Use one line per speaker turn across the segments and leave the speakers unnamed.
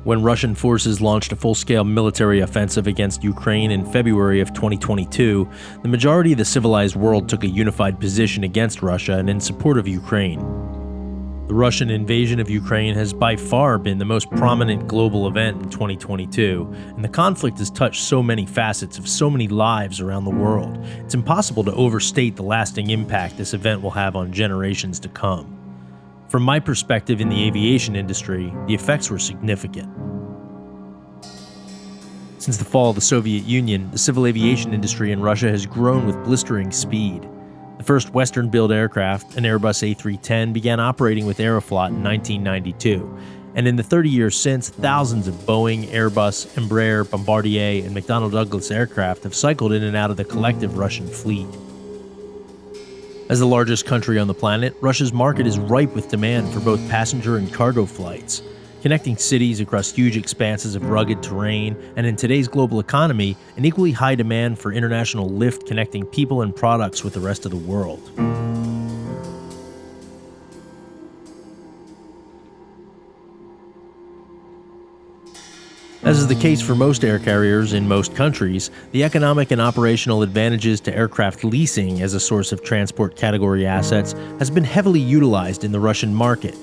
When Russian forces launched a full-scale military offensive against Ukraine in February of 2022, the majority of the civilized world took a unified position against Russia and in support of Ukraine. The Russian invasion of Ukraine has by far been the most prominent global event in 2022, and the conflict has touched so many facets of so many lives around the world. It's impossible to overstate the lasting impact this event will have on generations to come. From my perspective in the aviation industry, the effects were significant. Since the fall of the Soviet Union, the civil aviation industry in Russia has grown with blistering speed. The first Western-built aircraft, an Airbus A310, began operating with Aeroflot in 1992, and in the 30 years since, thousands of Boeing, Airbus, Embraer, Bombardier, and McDonnell Douglas aircraft have cycled in and out of the collective Russian fleet. As the largest country on the planet, Russia's market is ripe with demand for both passenger and cargo flights, connecting cities across huge expanses of rugged terrain, and in today's global economy, an equally high demand for international lift connecting people and products with the rest of the world. As is the case for most air carriers in most countries, the economic and operational advantages to aircraft leasing as a source of transport category assets has been heavily utilized in the Russian market.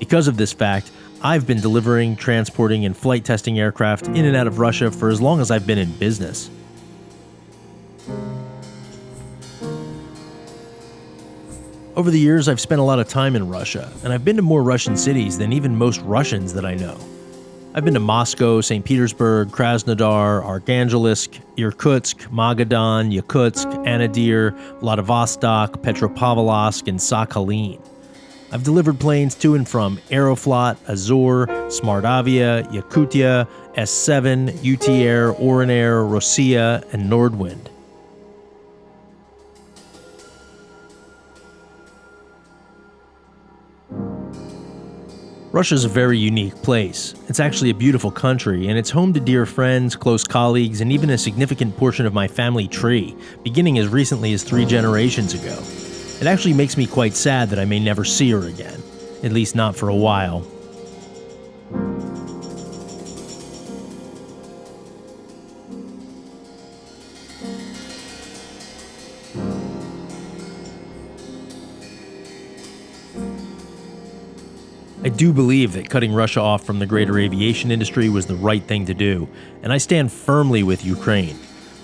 Because of this fact, I've been delivering, transporting, and flight testing aircraft in and out of Russia for as long as I've been in business. Over the years, I've spent a lot of time in Russia, and I've been to more Russian cities than even most Russians that I know. I've been to Moscow, St. Petersburg, Krasnodar, Arkhangelisk, Irkutsk, Magadan, Yakutsk, Anadyr, Vladivostok, Petropavlovsk, and Sakhalin. I've delivered planes to and from Aeroflot, Azur, Smartavia, Yakutia, S7, UT Air, Oran Air, Rossiya, and Nordwind. Russia's a very unique place. It's actually a beautiful country, and it's home to dear friends, close colleagues, and even a significant portion of my family tree, beginning as recently as 3 generations ago. It actually makes me quite sad that I may never see her again, at least not for a while. I do believe that cutting Russia off from the greater aviation industry was the right thing to do, and I stand firmly with Ukraine.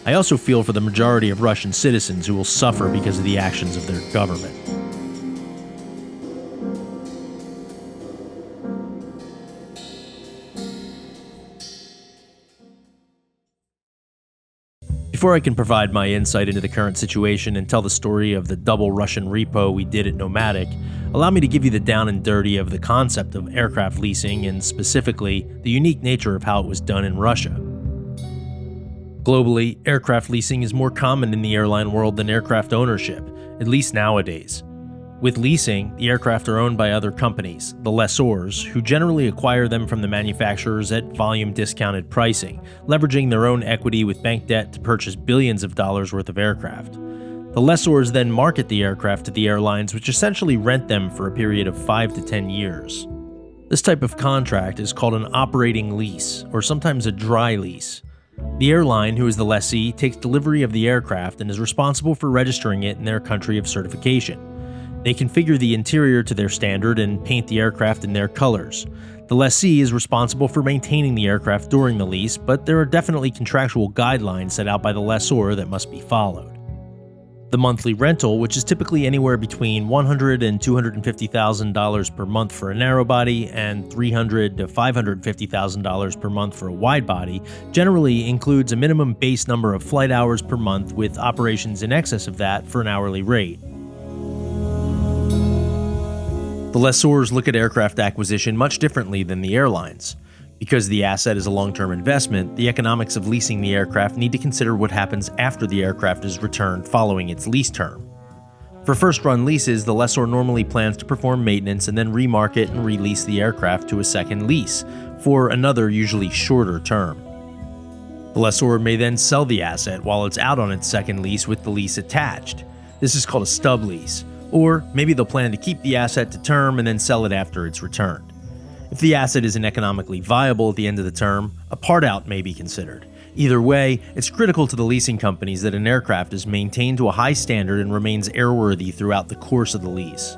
I also feel for the majority of Russian citizens who will suffer because of the actions of their government. Before I can provide my insight into the current situation and tell the story of the double Russian repo we did at Nomadic, allow me to give you the down and dirty of the concept of aircraft leasing and specifically the unique nature of how it was done in Russia. Globally, aircraft leasing is more common in the airline world than aircraft ownership, at least nowadays. With leasing, the aircraft are owned by other companies, the lessors, who generally acquire them from the manufacturers at volume discounted pricing, leveraging their own equity with bank debt to purchase billions of dollars worth of aircraft. The lessors then market the aircraft to the airlines, which essentially rent them for a period of 5 to 10 years. This type of contract is called an operating lease, or sometimes a dry lease. The airline, who is the lessee, takes delivery of the aircraft and is responsible for registering it in their country of certification. They configure the interior to their standard and paint the aircraft in their colors. The lessee is responsible for maintaining the aircraft during the lease, but there are definitely contractual guidelines set out by the lessor that must be followed. The monthly rental, which is typically anywhere between $100,000 and $250,000 per month for a narrow body and $300,000 to $550,000 per month for a wide body, generally includes a minimum base number of flight hours per month with operations in excess of that for an hourly rate. The lessors look at aircraft acquisition much differently than the airlines. Because the asset is a long-term investment, the economics of leasing the aircraft need to consider what happens after the aircraft is returned following its lease term. For first-run leases, the lessor normally plans to perform maintenance and then remarket and release the aircraft to a second lease for another, usually shorter term. The lessor may then sell the asset while it's out on its second lease with the lease attached. This is called a stub lease, or maybe they'll plan to keep the asset to term and then sell it after it's returned. If the asset isn't economically viable at the end of the term, a part-out may be considered. Either way, it's critical to the leasing companies that an aircraft is maintained to a high standard and remains airworthy throughout the course of the lease.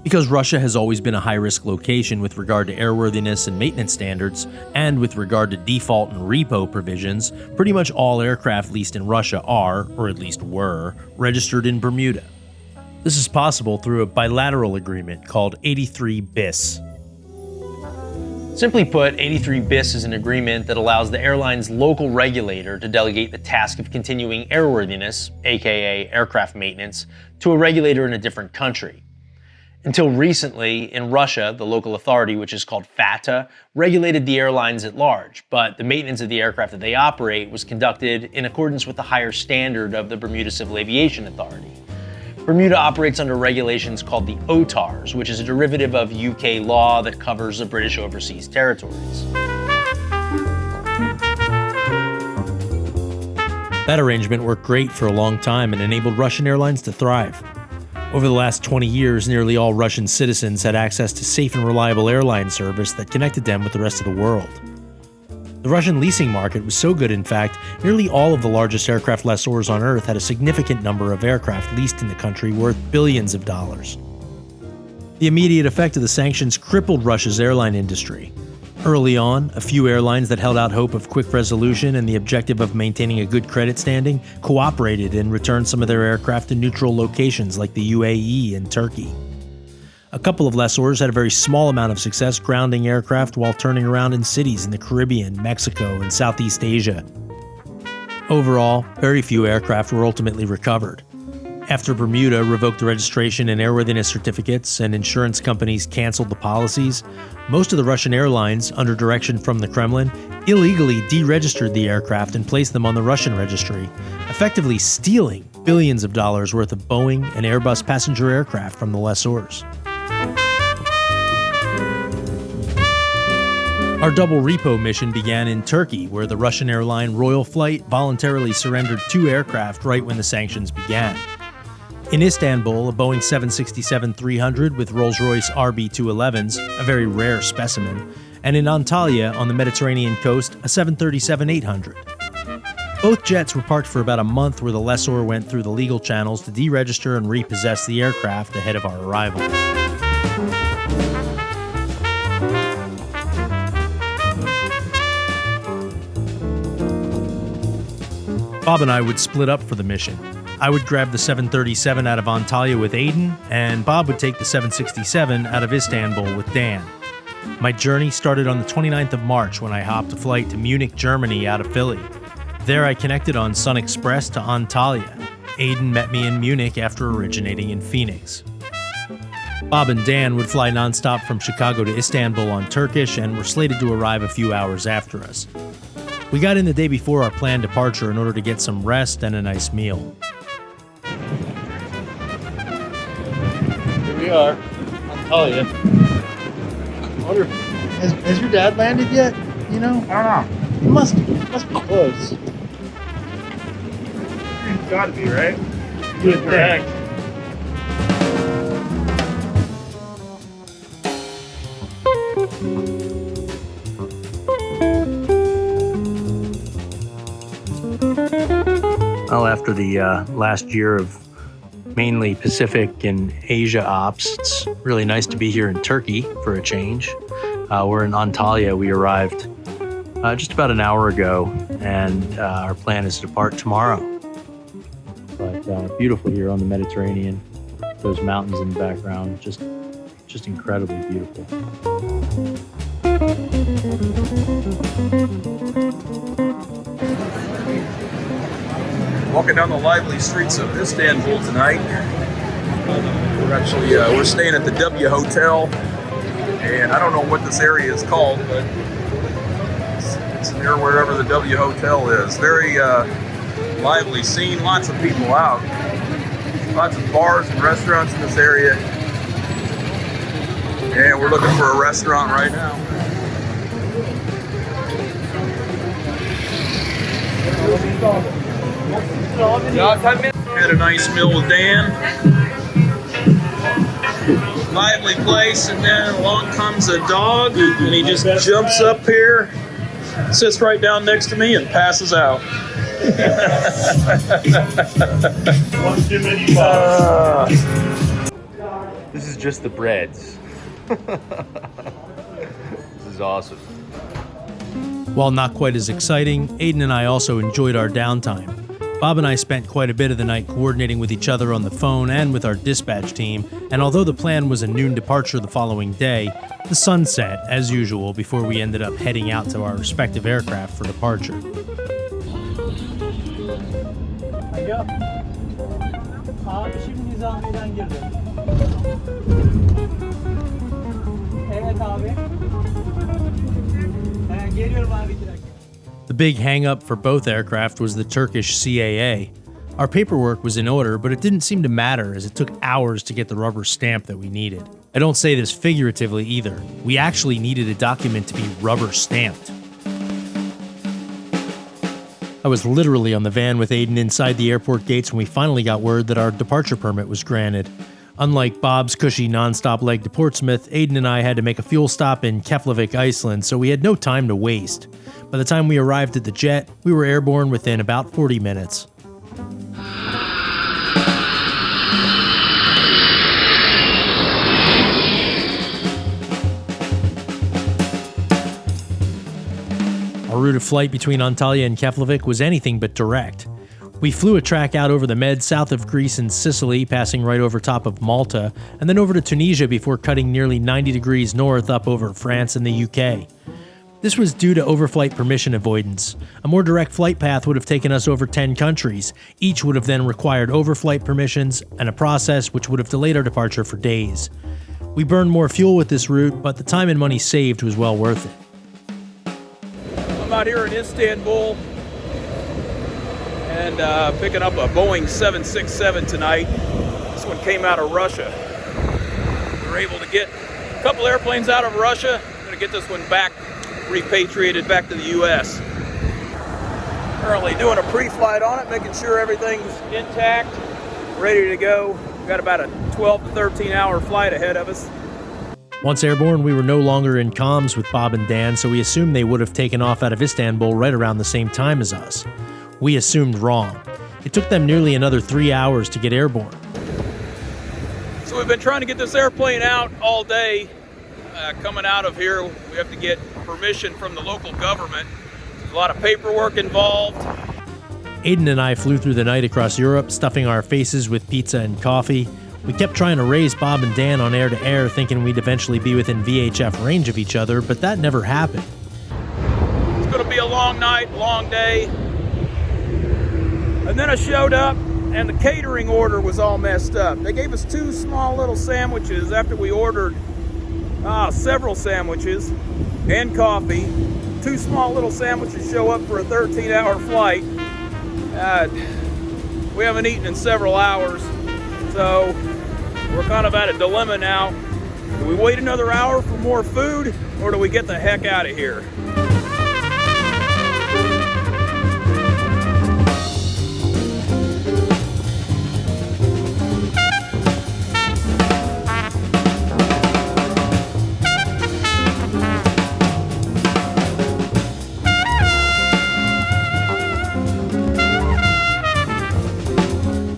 Because Russia has always been a high-risk location with regard to airworthiness and maintenance standards, and with regard to default and repo provisions, pretty much all aircraft leased in Russia are, or at least were, registered in Bermuda. This is possible through a bilateral agreement called 83 bis. Simply put, 83 bis is an agreement that allows the airline's local regulator to delegate the task of continuing airworthiness, aka aircraft maintenance, to a regulator in a different country. Until recently, in Russia, the local authority, which is called FATA, regulated the airlines at large, but the maintenance of the aircraft that they operate was conducted in accordance with the higher standard of the Bermuda Civil Aviation Authority. Bermuda operates under regulations called the OTARs, which is a derivative of UK law that covers the British overseas territories. That arrangement worked great for a long time and enabled Russian airlines to thrive. Over the last 20 years, nearly all Russian citizens had access to safe and reliable airline service that connected them with the rest of the world. The Russian leasing market was so good, in fact, nearly all of the largest aircraft lessors on Earth had a significant number of aircraft leased in the country worth billions of dollars. The immediate effect of the sanctions crippled Russia's airline industry. Early on, a few airlines that held out hope of quick resolution and the objective of maintaining a good credit standing cooperated and returned some of their aircraft to neutral locations like the UAE and Turkey. A couple of lessors had a very small amount of success grounding aircraft while turning around in cities in the Caribbean, Mexico, and Southeast Asia. Overall, very few aircraft were ultimately recovered. After Bermuda revoked the registration and airworthiness certificates and insurance companies canceled the policies, most of the Russian airlines, under direction from the Kremlin, illegally deregistered the aircraft and placed them on the Russian registry, effectively stealing billions of dollars worth of Boeing and Airbus passenger aircraft from the lessors. Our double repo mission began in Turkey, where the Russian airline Royal Flight voluntarily surrendered 2 aircraft right when the sanctions began. In Istanbul, a Boeing 767-300 with Rolls-Royce RB211s, a very rare specimen, and in Antalya on the Mediterranean coast, a 737-800. Both jets were parked for about a month where the lessor went through the legal channels to deregister and repossess the aircraft ahead of our arrival. Bob and I would split up for the mission. I would grab the 737 out of Antalya with Aiden, and Bob would take the 767 out of Istanbul with Dan. My journey started on the 29th of March when I hopped a flight to Munich, Germany out of Philly. There I connected on Sun Express to Antalya. Aiden met me in Munich after originating in Phoenix. Bob and Dan would fly nonstop from Chicago to Istanbul on Turkish and were slated to arrive a few hours after us. We got in the day before our planned departure in order to get some rest and a nice meal.
Here we are, Antalya. I wonder, has your dad landed yet? You know?
I don't know.
He must be close.
It's gotta be, right?
Good
Correct.
Well, after the last year of mainly Pacific and Asia ops, it's really nice to be here in Turkey for a change. We're in Antalya. We arrived just about an hour ago, and our plan is to depart tomorrow. But beautiful here on the Mediterranean. Those mountains in the background, just incredibly beautiful.
Walking down the lively streets of Istanbul tonight. We're staying at the W Hotel, and I don't know what this area is called, but it's near wherever the W Hotel is. Very lively scene, lots of people out. Lots of bars and restaurants in this area. And we're looking for a restaurant right now. Had a nice meal with Dan. lively place, and then along comes a dog, and he just jumps up here, sits right down next to me, and passes out.
One too many bucks.
This is just the breads. This is awesome. While not quite as exciting, Aiden and I also enjoyed our downtime. Bob and I spent quite a bit of the night coordinating with each other on the phone and with our dispatch team, and although the plan was a noon departure the following day, the sun set, as usual, before we ended up heading out to our respective aircraft for departure.
Abi şimdi Nizami'den girdim. Evet abi. Geliyorum abi 2 dakika.
The big hang-up for both aircraft was the Turkish CAA. Our paperwork was in order, but it didn't seem to matter as it took hours to get the rubber stamp that we needed. I don't say this figuratively either. We actually needed a document to be rubber stamped. I was literally on the van with Aiden inside the airport gates when we finally got word that our departure permit was granted. Unlike Bob's cushy non-stop leg to Portsmouth, Aiden and I had to make a fuel stop in Keflavik, Iceland, so we had no time to waste. By the time we arrived at the jet, we were airborne within about 40 minutes. Our route of flight between Antalya and Keflavik was anything but direct. We flew a track out over the Med south of Greece and Sicily, passing right over top of Malta, and then over to Tunisia before cutting nearly 90 degrees north up over France and the UK. This was due to overflight permission avoidance. A more direct flight path would have taken us over 10 countries. Each would have then required overflight permissions and a process which would have delayed our departure for days. We burned more fuel with this route, but the time and money saved was well worth it.
I'm out here in Istanbul and picking up a Boeing 767 tonight. This one came out of Russia. We were able to get a couple airplanes out of Russia. I'm going to get this one back, repatriated back to the US. Currently doing a pre-flight on it, making sure everything's intact, ready to go. We've got about a 12 to 13 hour flight ahead of us.
Once airborne, we were no longer in comms with Bob and Dan, so we assumed they would have taken off out of Istanbul right around the same time as us. We assumed wrong. It took them nearly another 3 hours to get airborne.
So we've been trying to get this airplane out all day. Coming out of here, we have to get permission from the local government. There's a lot of paperwork involved.
Aiden and I flew through the night across Europe, stuffing our faces with pizza and coffee. We kept trying to raise Bob and Dan on air-to-air, thinking we'd eventually be within VHF range of each other, but that never happened.
It's going to be a long night, long day. And then I showed up, and the catering order was all messed up. They gave us 2 small little sandwiches after we ordered several sandwiches and coffee. 2 small little sandwiches show up for a 13-hour flight. We haven't eaten in several hours, so we're kind of at a dilemma now. Do we wait another hour for more food, or do we get the heck out of here?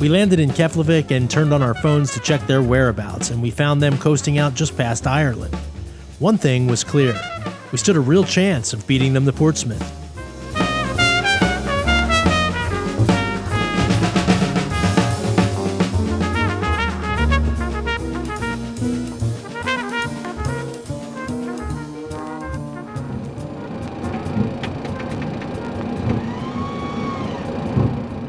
We landed in Keflavik and turned on our phones to check their whereabouts, and we found them coasting out just past Ireland. One thing was clear. We stood a real chance of beating them to Portsmouth.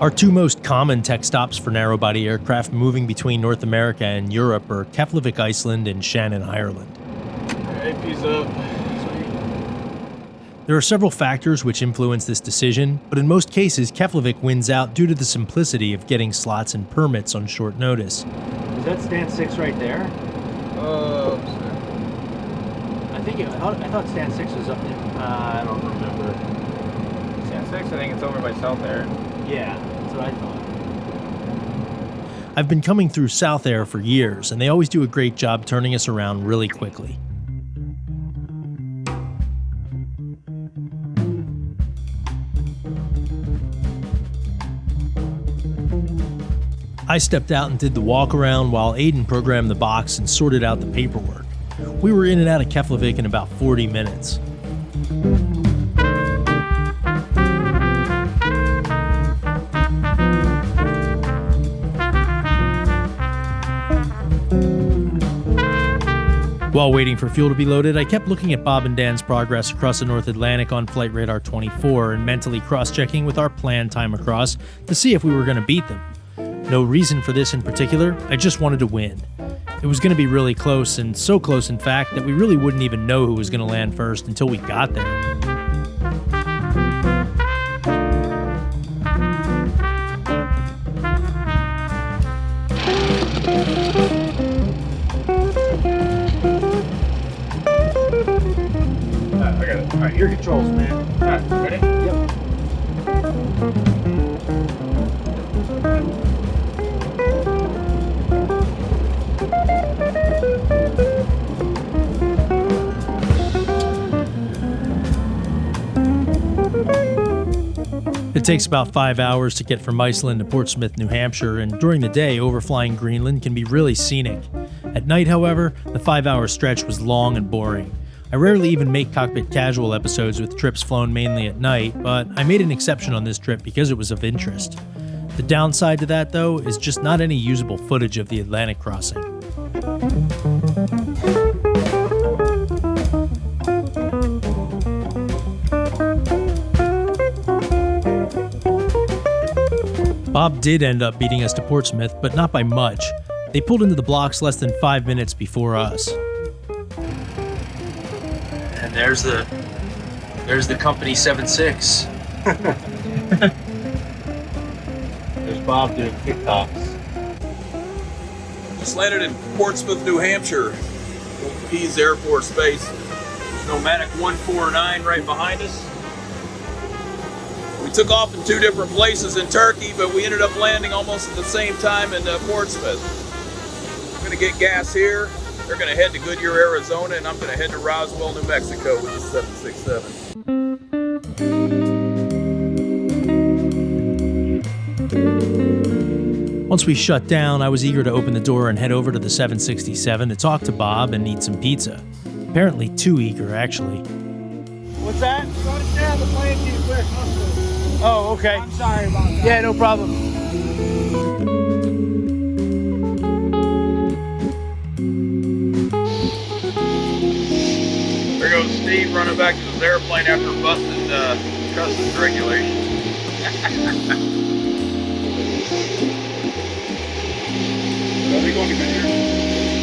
Our 2 most common tech stops for narrow-body aircraft moving between North America and Europe are Keflavik, Iceland, and Shannon, Ireland.
Alright, peace up.
There are several factors which influence this decision, but in most cases, Keflavik wins out due to the simplicity of getting slots and permits on short notice.
Is that stand 6 right there? I thought stand 6 was up there. I don't remember.
Stand 6, I think it's over by South there.
Yeah, that's what I thought.
I've been coming through South Air for years, and they always do a great job turning us around really quickly. I stepped out and did the walk around while Aiden programmed the box and sorted out the paperwork. We were in and out of Keflavik in about 40 minutes. While waiting for fuel to be loaded, I kept looking at Bob and Dan's progress across the North Atlantic on Flight Radar 24 and mentally cross-checking with our planned time across to see if we were going to beat them. No reason for this in particular, I just wanted to win. It was going to be really close, and so close in fact that we really wouldn't even know who was going to land first until we got there.
I got it. All right, your controls, man. All right, ready? Yep.
It takes about 5 hours to get from Iceland to Portsmouth, New Hampshire, and during the day, overflying Greenland can be really scenic. At night, however, the 5-hour stretch was long and boring. I rarely even make Cockpit Casual episodes with trips flown mainly at night, but I made an exception on this trip because it was of interest. The downside to that, though, is just not any usable footage of the Atlantic crossing. Bob did end up beating us to Portsmouth, but not by much. They pulled into the blocks less than 5 minutes before us. And there's the company 7-6.
There's Bob doing TikToks.
Just landed in Portsmouth, New Hampshire. Pease Air Force Base. There's Nomadic 149 right behind us. We took off in 2 different places in Turkey, but we ended up landing almost at the same time in Portsmouth. I'm going to get gas here. They're going to head to Goodyear, Arizona, and I'm going to head to Roswell, New Mexico with the 767.
Once we shut down, I was eager to open the door and head over to the 767 to talk to Bob and eat some pizza. Apparently too eager, actually.
What's that?
Shut it down, the plane too quick.
Oh, okay.
I'm sorry about that.
Yeah, no problem.
There goes Steve running back to his airplane after busting customs regulations.
Are they going to Goodyear?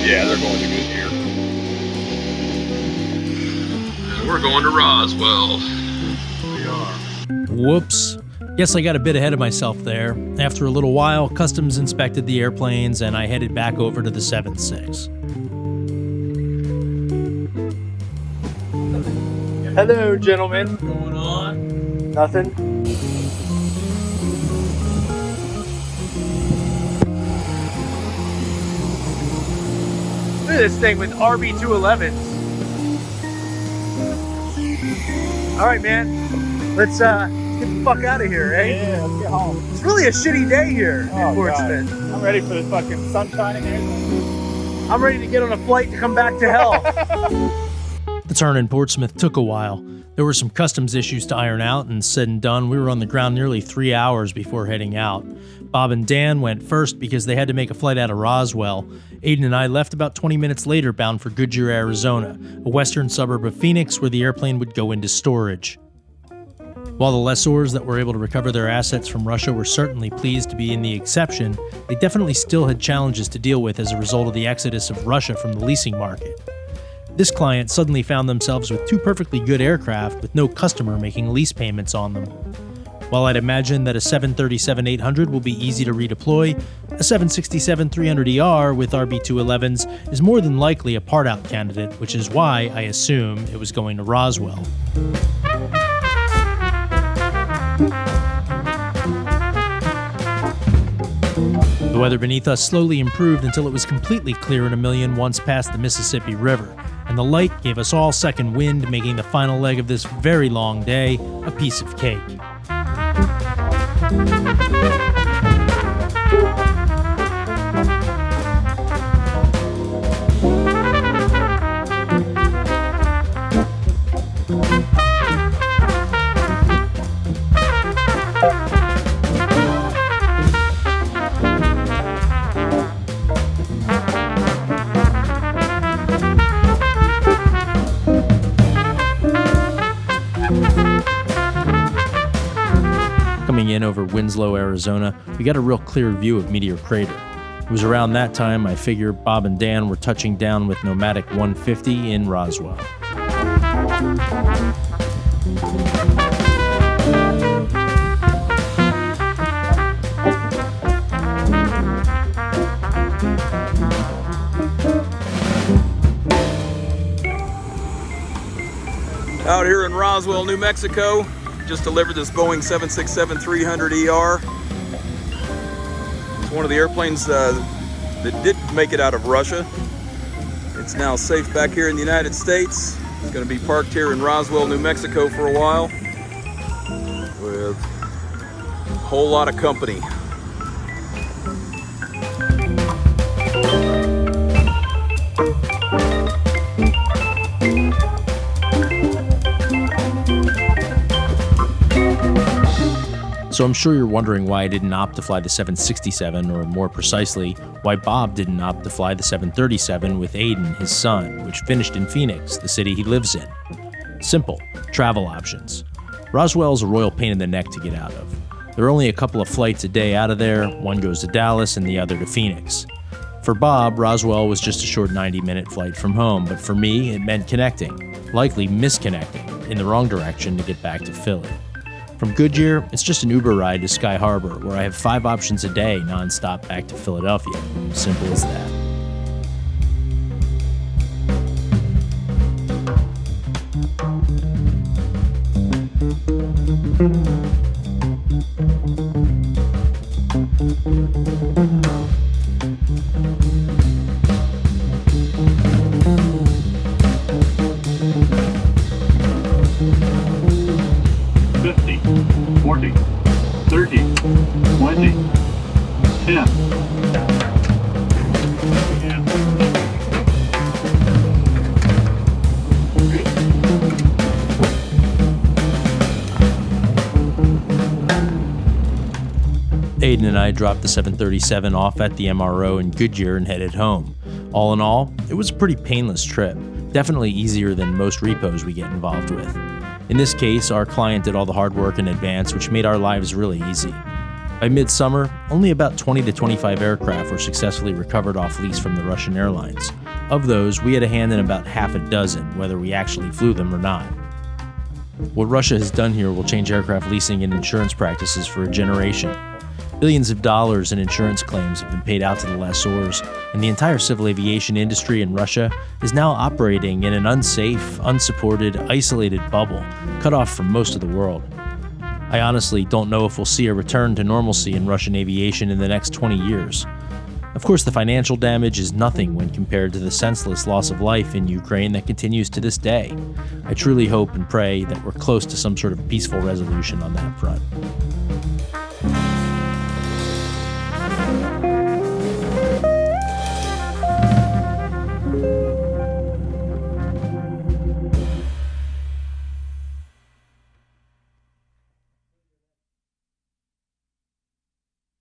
Yeah, they're going to Goodyear. And we're going to Roswell.
We are.
Whoops. Guess I got a bit ahead of myself there. After a little while, customs inspected the airplanes and I headed back over to the 7-6.
Hello, gentlemen.
What's going on?
Nothing. Look at this thing with RB211s. All right, man. Let's get the fuck out of here, eh?
Yeah, let's get home.
It's really a shitty day here in
Oh,
Portsmouth.
God. I'm ready for the fucking sunshine and everything.
I'm ready to get on a flight to come back to hell.
The turn in Portsmouth took a while. There were some customs issues to iron out, and said and done, we were on the ground nearly 3 hours before heading out. Bob and Dan went first because they had to make a flight out of Roswell. Aiden and I left about 20 minutes later bound for Goodyear, Arizona, a western suburb of Phoenix where the airplane would go into storage. While the lessors that were able to recover their assets from Russia were certainly pleased to be in the exception, they definitely still had challenges to deal with as a result of the exodus of Russia from the leasing market. This client suddenly found themselves with 2 perfectly good aircraft with no customer making lease payments on them. While I'd imagine that a 737-800 will be easy to redeploy, a 767-300ER with RB211s is more than likely a part-out candidate, which is why I assume it was going to Roswell. The The weather beneath us slowly improved until it was completely clear in a million once past the Mississippi River, and the light gave us all second wind, making the final leg of this very long day a piece of cake. Coming in over Winslow, Arizona, we got a real clear view of Meteor Crater. It was around that time I figure Bob and Dan were touching down with Nomadic 150 in Roswell.
Out here in Roswell, New Mexico, just delivered this Boeing 767-300ER. It's one of the airplanes that did make it out of Russia. It's now safe back here in the United States. It's going to be parked here in Roswell, New Mexico for a while with a whole lot of company.
So I'm sure you're wondering why I didn't opt to fly the 767, or more precisely, why Bob didn't opt to fly the 737 with Aiden, his son, which finished in Phoenix, the city he lives in. Simple, travel options. Roswell's a royal pain in the neck to get out of. There are only a couple of flights a day out of there, one goes to Dallas and the other to Phoenix. For Bob, Roswell was just a short 90-minute flight from home, but for me, it meant connecting, likely misconnecting, in the wrong direction to get back to Philly. From Goodyear, it's just an Uber ride to Sky Harbor, where I have 5 options a day nonstop back to Philadelphia. Simple as that. Aiden and I dropped the 737 off at the MRO in Goodyear and headed home. All in all, it was a pretty painless trip, definitely easier than most repos we get involved with. In this case, our client did all the hard work in advance, which made our lives really easy. By midsummer, only about 20 to 25 aircraft were successfully recovered off lease from the Russian airlines. Of those, we had a hand in about half a dozen, whether we actually flew them or not. What Russia has done here will change aircraft leasing and insurance practices for a generation. Billions of dollars in insurance claims have been paid out to the lessors, and the entire civil aviation industry in Russia is now operating in an unsafe, unsupported, isolated bubble, cut off from most of the world. I honestly don't know if we'll see a return to normalcy in Russian aviation in the next 20 years. Of course, the financial damage is nothing when compared to the senseless loss of life in Ukraine that continues to this day. I truly hope and pray that we're close to some sort of peaceful resolution on that front.